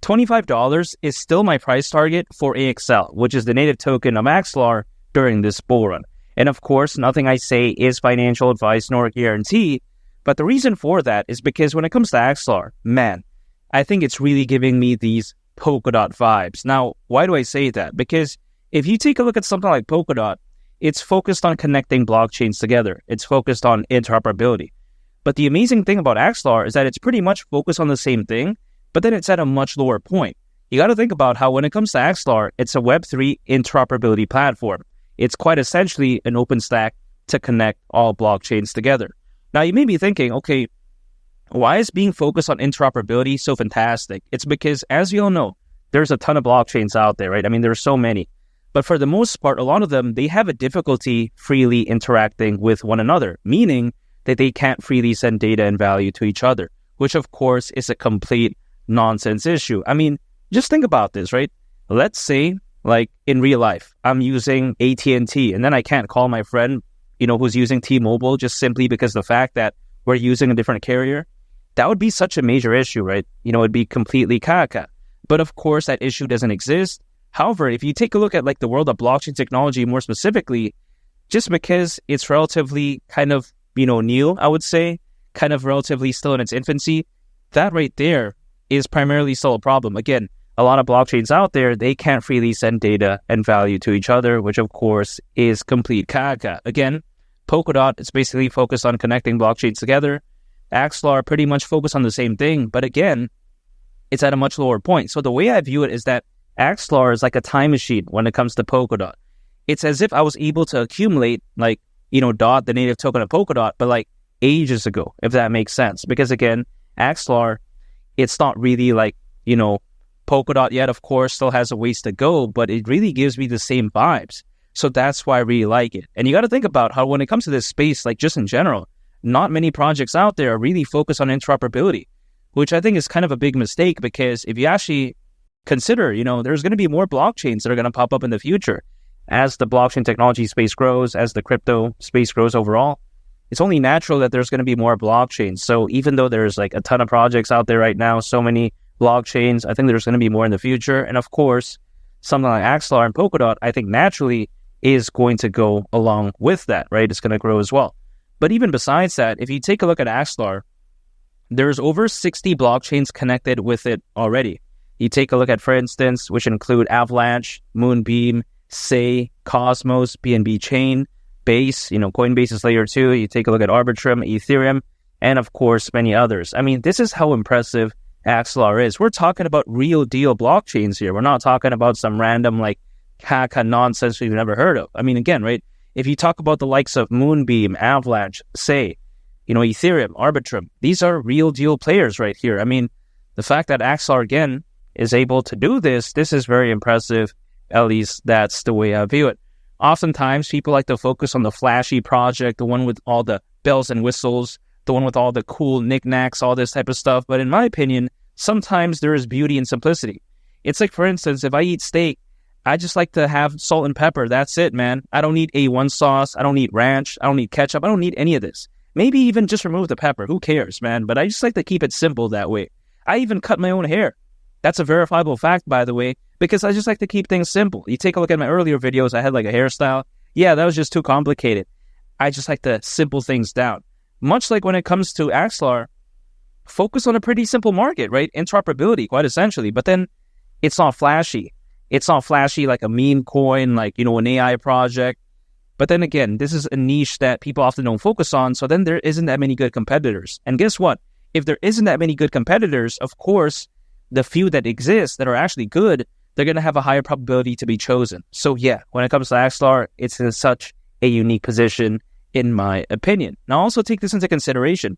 $25 is still my price target for AXL, which is the native token of Axelar during this bull run. And of course, nothing I say is financial advice nor a guarantee, but the reason for that is because when it comes to Axelar, man, I think it's really giving me these Polkadot vibes. Now, why do I say that? Because if you take a look at something like Polkadot, it's focused on connecting blockchains together. It's focused on interoperability. But the amazing thing about Axelar is that it's pretty much focused on the same thing, but then it's at a much lower point. You got to think about how when it comes to Axelar, it's a Web3 interoperability platform. It's quite essentially an open stack to connect all blockchains together. Now, you may be thinking, okay, why is being focused on interoperability so fantastic? It's because, as you all know, there's a ton of blockchains out there, right? I mean, there's so many. But for the most part, a lot of them, they have a difficulty freely interacting with one another, meaning that they can't freely send data and value to each other, which of course is a complete nonsense issue. I mean, just think about this, right? Let's say, like in real life, I'm using AT&T and then I can't call my friend, who's using T-Mobile just simply because the fact that we're using a different carrier. That would be such a major issue, right? It'd be completely caca. But of course, that issue doesn't exist. However, if you take a look at like the world of blockchain technology more specifically, just because it's relatively kind of, new, I would say, kind of relatively still in its infancy, that right there is primarily still a problem. Again, a lot of blockchains out there, they can't freely send data and value to each other, which of course is complete caca. Again, Polkadot is basically focused on connecting blockchains together. Axelar pretty much focused on the same thing, but again, it's at a much lower point. So the way I view it is that Axelar is like a time machine when it comes to Polkadot. It's as if I was able to accumulate DOT, the native token of Polkadot, but like ages ago, if that makes sense. Because again, Axelar, it's not really like, Polkadot yet, of course, still has a ways to go, but it really gives me the same vibes. So that's why I really like it. And you got to think about how when it comes to this space, like just in general, not many projects out there are really focused on interoperability, which I think is kind of a big mistake because if you actually consider, there's going to be more blockchains that are going to pop up in the future. As the blockchain technology space grows, as the crypto space grows overall, it's only natural that there's going to be more blockchains. So even though there's like a ton of projects out there right now, so many blockchains, I think there's going to be more in the future. And of course, something like Axelar and Polkadot, I think naturally is going to go along with that, right? It's going to grow as well. But even besides that, if you take a look at Axelar, there's over 60 blockchains connected with it already. You take a look at, for instance, which include Avalanche, Moonbeam, Say, Cosmos, BNB Chain, Base, Coinbase is layer 2. You take a look at Arbitrum, Ethereum, and of course, many others. I mean, this is how impressive Axelar is. We're talking about real deal blockchains here. We're not talking about some random like caca nonsense we've never heard of. I mean, again, right? If you talk about the likes of Moonbeam, Avalanche, Say, Ethereum, Arbitrum, these are real deal players right here. I mean, the fact that Axelar again is able to do this is very impressive. At least that's the way I view it. Oftentimes, people like to focus on the flashy project, the one with all the bells and whistles, the one with all the cool knickknacks, all this type of stuff. But in my opinion, sometimes there is beauty in simplicity. It's like, for instance, if I eat steak, I just like to have salt and pepper. That's it, man. I don't need A1 sauce. I don't need ranch. I don't need ketchup. I don't need any of this. Maybe even just remove the pepper. Who cares, man? But I just like to keep it simple that way. I even cut my own hair. That's a verifiable fact, by the way, because I just like to keep things simple. You take a look at my earlier videos, I had like a hairstyle. Yeah, that was just too complicated. I just like to simple things down. Much like when it comes to Axelar, focus on a pretty simple market, right? Interoperability, quite essentially. But then it's not flashy. It's not flashy like a meme coin, like, an AI project. But then again, this is a niche that people often don't focus on. So then there isn't that many good competitors. And guess what? If there isn't that many good competitors, of course, the few that exist that are actually good, they're going to have a higher probability to be chosen. So yeah, when it comes to Axelar, it's in such a unique position, in my opinion. Now also take this into consideration.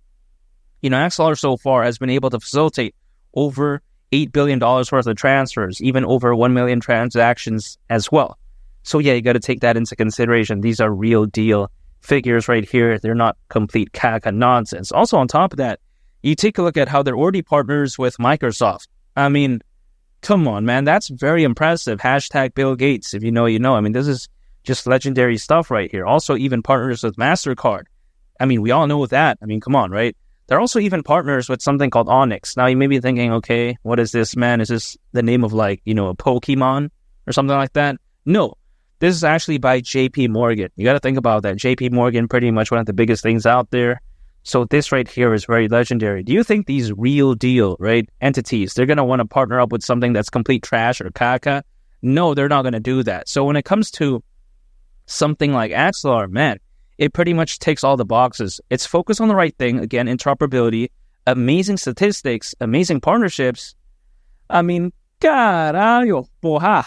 Axelar so far has been able to facilitate over $8 billion worth of transfers, even over 1 million transactions as well. So yeah, you got to take that into consideration. These are real deal figures right here. They're not complete caca nonsense. Also on top of that, you take a look at how they're already partners with Microsoft. I mean, come on, man. That's very impressive. Hashtag Bill Gates. If you know, you know. I mean, this is just legendary stuff right here. Also, even partners with MasterCard. I mean, we all know that. I mean, come on, right? They're also even partners with something called Onyx. Now, you may be thinking, okay, what is this, man? Is this the name of like, a Pokemon or something like that? No, this is actually by JP Morgan. You got to think about that. JP Morgan, pretty much one of the biggest things out there. So this right here is very legendary. Do you think these real deal, right, entities, they're going to want to partner up with something that's complete trash or caca? No, they're not going to do that. So when it comes to something like Axelar, man, it pretty much ticks all the boxes. It's focused on the right thing. Again, interoperability, amazing statistics, amazing partnerships. I mean, carajo, porra.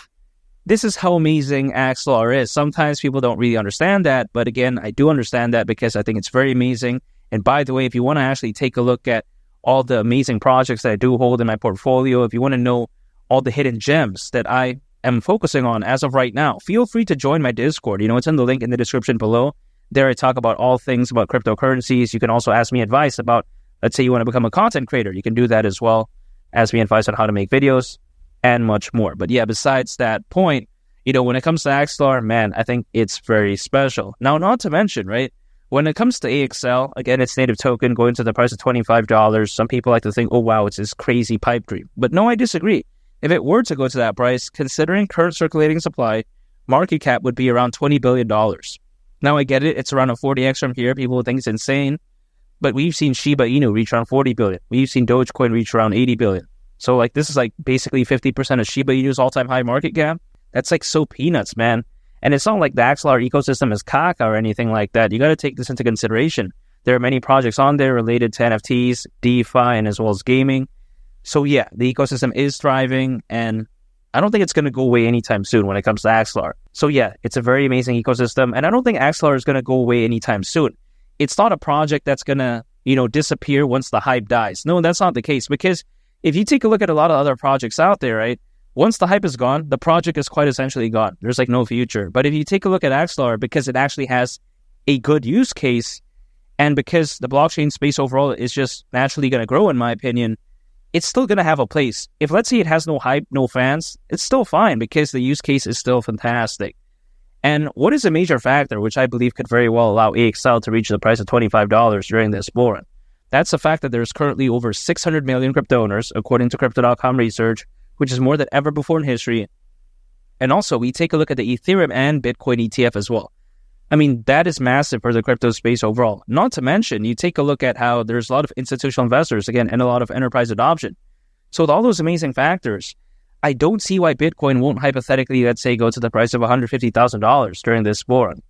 This is how amazing Axelar is. Sometimes people don't really understand that, but again, I do understand that because I think it's very amazing. And by the way, if you want to actually take a look at all the amazing projects that I do hold in my portfolio, if you want to know all the hidden gems that I am focusing on as of right now, feel free to join my Discord. It's in the link in the description below. There I talk about all things about cryptocurrencies. You can also ask me advice about, let's say you want to become a content creator. You can do that as well. Ask me advice on how to make videos and much more. But yeah, besides that point, when it comes to Axelar, man, I think it's very special. Now, not to mention, right, when it comes to AXL, again, it's native token going to the price of $25. Some people like to think, oh, wow, it's this crazy pipe dream. But no, I disagree. If it were to go to that price, considering current circulating supply, market cap would be around $20 billion. Now, I get it. It's around a 40x from here. People would think it's insane. But we've seen Shiba Inu reach around 40 billion. We've seen Dogecoin reach around 80 billion. So, this is basically 50% of Shiba Inu's all-time high market cap. That's so peanuts, man. And it's not like the Axelar ecosystem is caca or anything like that. You got to take this into consideration. There are many projects on there related to NFTs, DeFi, and as well as gaming. So, yeah, the ecosystem is thriving, and I don't think it's going to go away anytime soon when it comes to Axelar. So yeah, it's a very amazing ecosystem, and I don't think Axelar is going to go away anytime soon. It's not a project that's going to, disappear once the hype dies. No, that's not the case, because if you take a look at a lot of other projects out there, right, once the hype is gone, the project is quite essentially gone. There's no future. But if you take a look at Axelar, because it actually has a good use case, and because the blockchain space overall is just naturally going to grow, in my opinion, it's still going to have a place. If, let's say, it has no hype, no fans, it's still fine because the use case is still fantastic. And what is a major factor, which I believe could very well allow AXL to reach the price of $25 during this bull run? That's the fact that there's currently over 600 million crypto owners, according to Crypto.com research, which is more than ever before in history. And also, we take a look at the Ethereum and Bitcoin ETF as well. I mean, that is massive for the crypto space overall. Not to mention, you take a look at how there's a lot of institutional investors, again, and a lot of enterprise adoption. So with all those amazing factors, I don't see why Bitcoin won't hypothetically, let's say, go to the price of $150,000 during this bull run.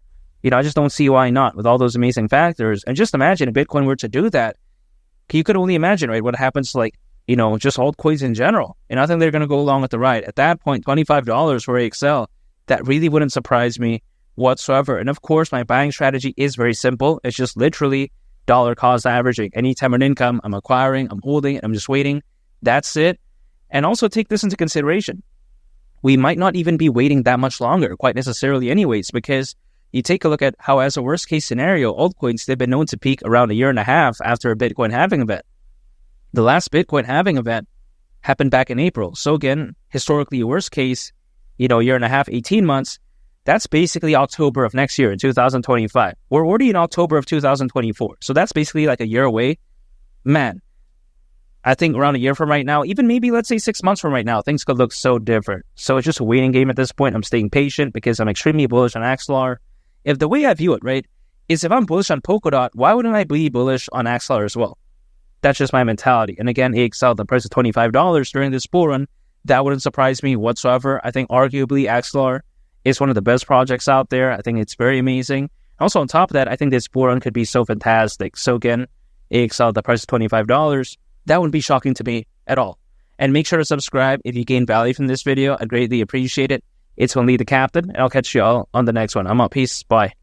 I just don't see why not with all those amazing factors. And just imagine if Bitcoin were to do that, you could only imagine, right, what happens to just altcoins in general. And I think they're going to go along with the ride. At that point, $25 for AXL, that really wouldn't surprise me whatsoever. And of course, my buying strategy is very simple. It's just literally dollar cost averaging. Anytime an income, I'm acquiring, I'm holding, I'm just waiting. That's it. And also take this into consideration. We might not even be waiting that much longer, quite necessarily anyways, because you take a look at how, as a worst case scenario, altcoins, they've been known to peak around a year and a half after a Bitcoin halving event. The last Bitcoin halving event happened back in April. So again, historically, worst case, year and a half, 18 months, that's basically October of next year in 2025. We're already in October of 2024. So that's basically a year away. Man, I think around a year from right now, even maybe let's say 6 months from right now, things could look so different. So it's just a waiting game at this point. I'm staying patient because I'm extremely bullish on Axelar. If the way I view it, right, is if I'm bullish on Polkadot, why wouldn't I be bullish on Axelar as well? That's just my mentality. And again, AXL, the price of $25 during this bull run, that wouldn't surprise me whatsoever. I think arguably Axelar is one of the best projects out there. I think it's very amazing. Also, on top of that, I think this bull run could be so fantastic. So again, AXL, the price of $25, that wouldn't be shocking to me at all. And make sure to subscribe if you gain value from this video. I'd greatly appreciate it. It's only the captain, and I'll catch you all on the next one. I'm out. Peace. Bye.